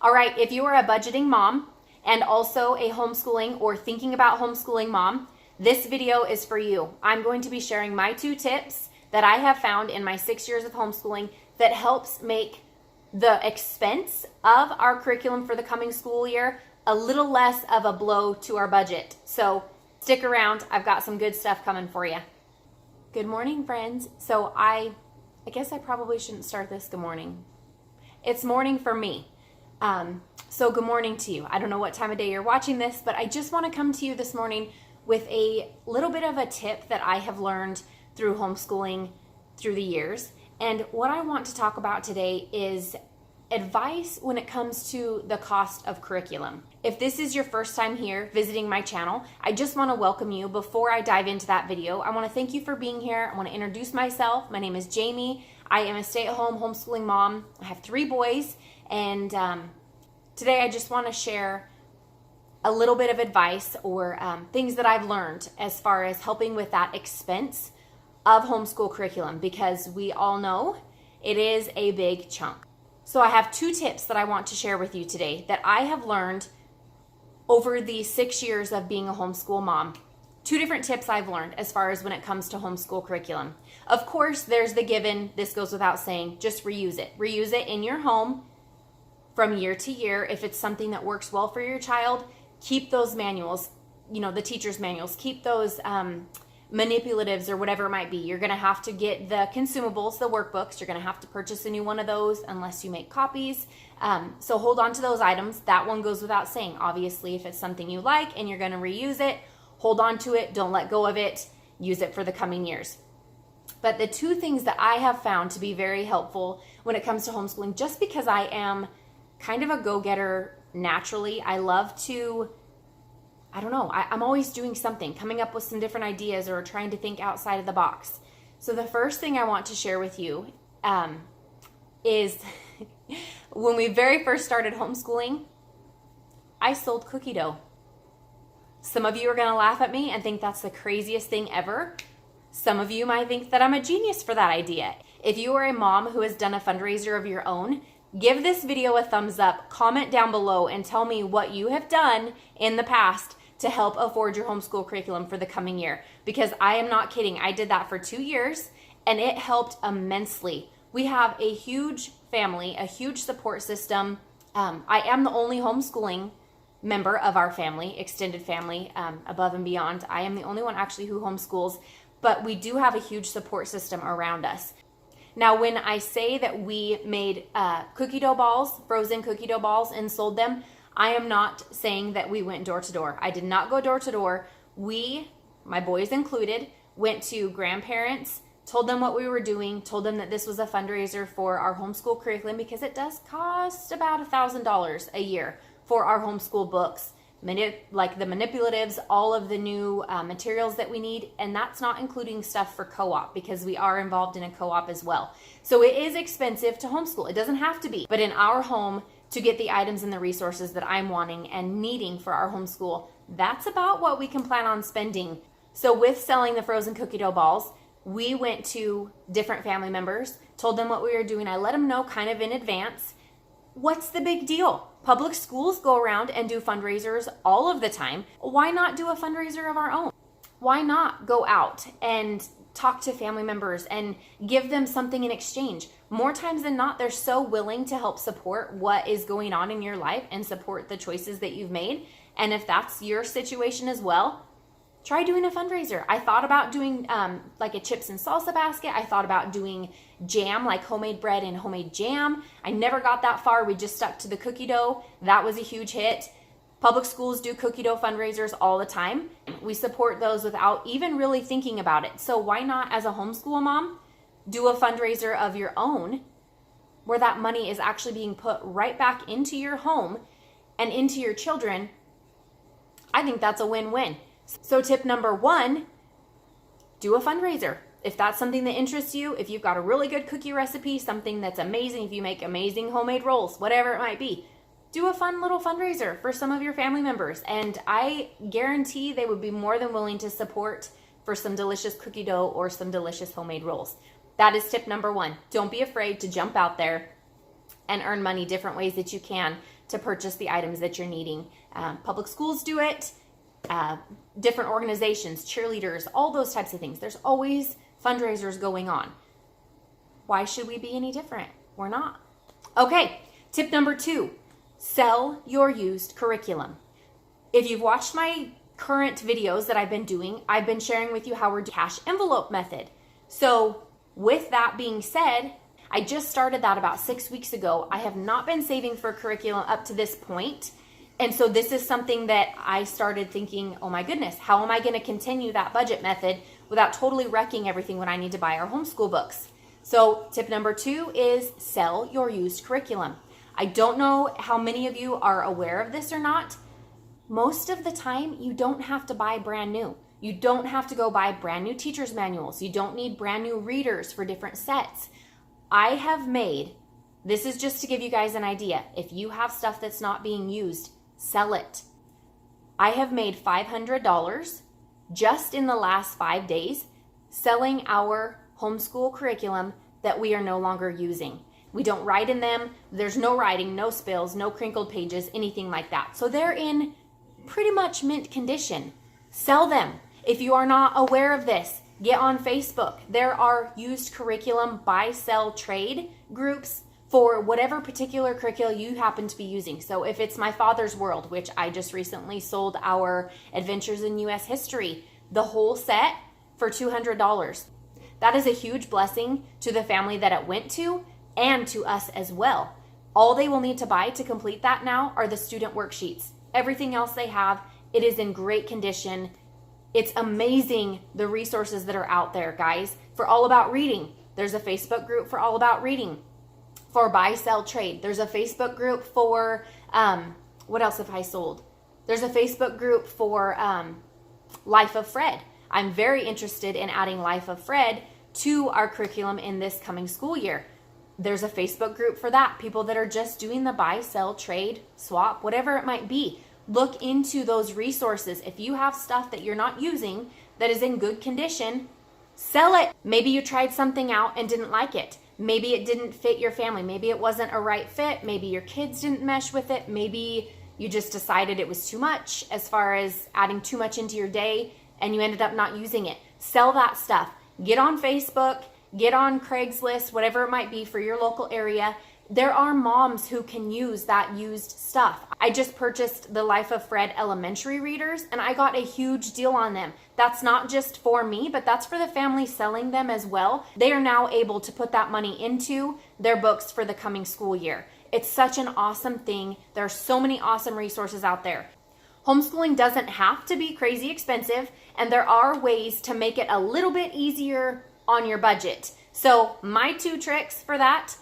All right, if you are a budgeting mom and also a homeschooling or thinking about homeschooling mom, this video is for you. I'm going to be sharing my 2 tips that I have found in my 6 years of homeschooling that helps make the expense of our curriculum for the coming school year a little less of a blow to our budget. So stick around. I've got some good stuff coming for you. Good morning, friends. So I guess I probably shouldn't start this good morning. It's morning for me. So good morning to you. I don't know what time of day you're watching this, but I just want to come to you this morning with a little bit of a tip that I have learned through homeschooling through the years. And what I want to talk about today is advice when it comes to the cost of curriculum. If this is your first time here visiting my channel, I just want to welcome you. Before I dive into that video, I want to thank you for being here. I want to introduce myself. My name is Jamie. I am a stay-at-home homeschooling mom. I have 3 boys, and today I just want to share a little bit of advice or things that I've learned as far as helping with that expense of homeschool curriculum, because we all know it is a big chunk. So I have 2 tips that I want to share with you today that I have learned over the 6 years of being a homeschool mom. 2 different tips I've learned as far as when it comes to homeschool curriculum. Of course, there's the given, this goes without saying, just reuse it. Reuse it in your home from year to year. If it's something that works well for your child, keep those manuals, the teacher's manuals, keep those manipulatives or whatever it might be. You're going to have to get the consumables, the workbooks. You're going to have to purchase a new one of those unless you make copies. So hold on to those items. That one goes without saying. Obviously, if it's something you like and you're going to reuse it, hold on to it. Don't let go of it. Use it for the coming years. But the 2 things that I have found to be very helpful when it comes to homeschooling, just because I am kind of a go-getter naturally, I love to, I'm always doing something, coming up with some different ideas or trying to think outside of the box. So the first thing I want to share with you is when we very first started homeschooling, I sold cookie dough. Some of you are going to laugh at me and think that's the craziest thing ever. Some of you might think that I'm a genius for that idea. If you are a mom who has done a fundraiser of your own, give this video a thumbs up, comment down below, and tell me what you have done in the past to help afford your homeschool curriculum for the coming year. Because I am not kidding. I did that for 2 years and it helped immensely. We have a huge family, a huge support system. I am the only homeschooling member of our family, extended family, above and beyond. I am the only one actually who homeschools, but we do have a huge support system around us. Now, when I say that we made cookie dough balls, frozen cookie dough balls, and sold them, I am not saying that we went door to door. I did not go door to door. We, my boys included, went to grandparents, told them what we were doing, told them that this was a fundraiser for our homeschool curriculum, because it does cost about $1,000 a year for our homeschool books, like the manipulatives, all of the new materials that we need, and that's not including stuff for co-op, because we are involved in a co-op as well. So it is expensive to homeschool. It doesn't have to be, but in our home, to get the items and the resources that I'm wanting and needing for our homeschool, that's about what we can plan on spending. So with selling the frozen cookie dough balls, we went to different family members, told them what we were doing. I let them know kind of in advance. What's the big deal? Public schools go around and do fundraisers all of the time. Why not do a fundraiser of our own? Why not go out and talk to family members and give them something in exchange? More times than not, they're so willing to help support what is going on in your life and support the choices that you've made. And if that's your situation as well, try doing a fundraiser. I thought about doing like a chips and salsa basket. I thought about doing jam, like homemade bread and homemade jam. I never got that far. We just stuck to the cookie dough. That was a huge hit. Public schools do cookie dough fundraisers all the time. We support those without even really thinking about it. So why not, as a homeschool mom, do a fundraiser of your own where that money is actually being put right back into your home and into your children? I think that's a win-win. So tip number 1, do a fundraiser. If that's something that interests you, if you've got a really good cookie recipe, something that's amazing, if you make amazing homemade rolls, whatever it might be, do a fun little fundraiser for some of your family members. And I guarantee they would be more than willing to support for some delicious cookie dough or some delicious homemade rolls. That is tip number 1. Don't be afraid to jump out there and earn money different ways that you can to purchase the items that you're needing. Public schools do it, different organizations, cheerleaders, all those types of things. There's always fundraisers going on. Why should we be any different? We're not. Okay, tip number 2, sell your used curriculum. If you've watched my current videos that I've been doing, I've been sharing with you how we're doing cash envelope method. So with that being said, I just started that about 6 weeks ago. I have not been saving for curriculum up to this point. And so this is something that I started thinking, oh my goodness, how am I going to continue that budget method without totally wrecking everything when I need to buy our homeschool books? So tip number 2 is sell your used curriculum. I don't know how many of you are aware of this or not. Most of the time, you don't have to buy brand new. You don't have to go buy brand new teacher's manuals. You don't need brand new readers for different sets. I have made, this is just to give you guys an idea, if you have stuff that's not being used, sell it. I have made $500 just in the last 5 days selling our homeschool curriculum that we are no longer using. We don't write in them. There's no writing, no spills, no crinkled pages, anything like that. So they're in pretty much mint condition. Sell them. If you are not aware of this, get on Facebook. There are used curriculum buy, sell, trade groups for whatever particular curriculum you happen to be using. So if it's My Father's World, which I just recently sold our Adventures in U.S. History, the whole set for $200. That is a huge blessing to the family that it went to and to us as well. All they will need to buy to complete that now are the student worksheets. Everything else they have, it is in great condition. It's amazing the resources that are out there, guys. For All About Reading, there's a Facebook group for All About Reading. For Buy, Sell, Trade, there's a Facebook group for, what else have I sold? There's a Facebook group for Life of Fred. I'm very interested in adding Life of Fred to our curriculum in this coming school year. There's a Facebook group for that. People that are just doing the buy, sell, trade, swap, whatever it might be. Look into those resources. If you have stuff that you're not using that is in good condition, sell it. Maybe you tried something out and didn't like it. Maybe it didn't fit your family. Maybe it wasn't a right fit. Maybe your kids didn't mesh with it. Maybe you just decided it was too much as far as adding too much into your day and you ended up not using it. Sell that stuff. Get on Facebook, get on Craigslist, whatever it might be for your local area. There are moms who can use that used stuff. I just purchased the Life of Fred elementary readers and I got a huge deal on them. That's not just for me, but that's for the family selling them as well. They are now able to put that money into their books for the coming school year. It's such an awesome thing. There are so many awesome resources out there. Homeschooling doesn't have to be crazy expensive, and there are ways to make it a little bit easier on your budget. So my 2 tricks for that: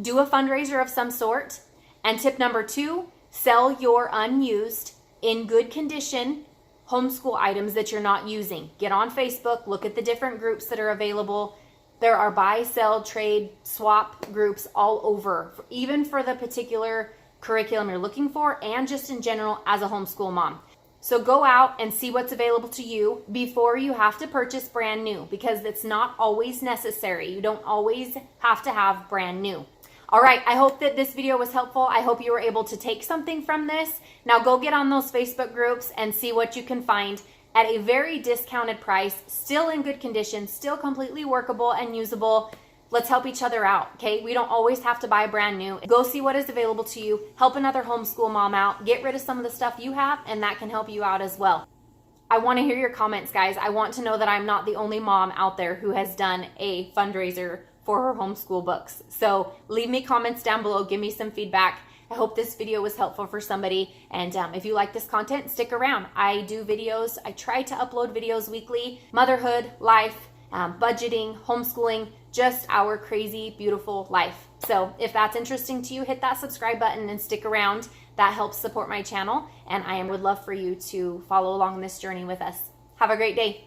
do a fundraiser of some sort. And tip number 2, sell your unused, in good condition, homeschool items that you're not using. Get on Facebook, look at the different groups that are available. There are buy, sell, trade, swap groups all over, even for the particular curriculum you're looking for and just in general as a homeschool mom. So go out and see what's available to you before you have to purchase brand new, because it's not always necessary. You don't always have to have brand new. All right, I hope that this video was helpful. I hope you were able to take something from this. Now go get on those Facebook groups and see what you can find at a very discounted price, still in good condition, still completely workable and usable. Let's help each other out, okay? We don't always have to buy brand new. Go see what is available to you. Help another homeschool mom out. Get rid of some of the stuff you have, and that can help you out as well. I want to hear your comments, guys. I want to know that I'm not the only mom out there who has done a fundraiser for her homeschool books. So leave me comments down below. Give me some feedback. I hope this video was helpful for somebody. And if you like this content, stick around. I do videos. I try to upload videos weekly. Motherhood, life, budgeting, homeschooling, just our crazy, beautiful life. So if that's interesting to you, hit that subscribe button and stick around. That helps support my channel. And I would love for you to follow along this journey with us. Have a great day.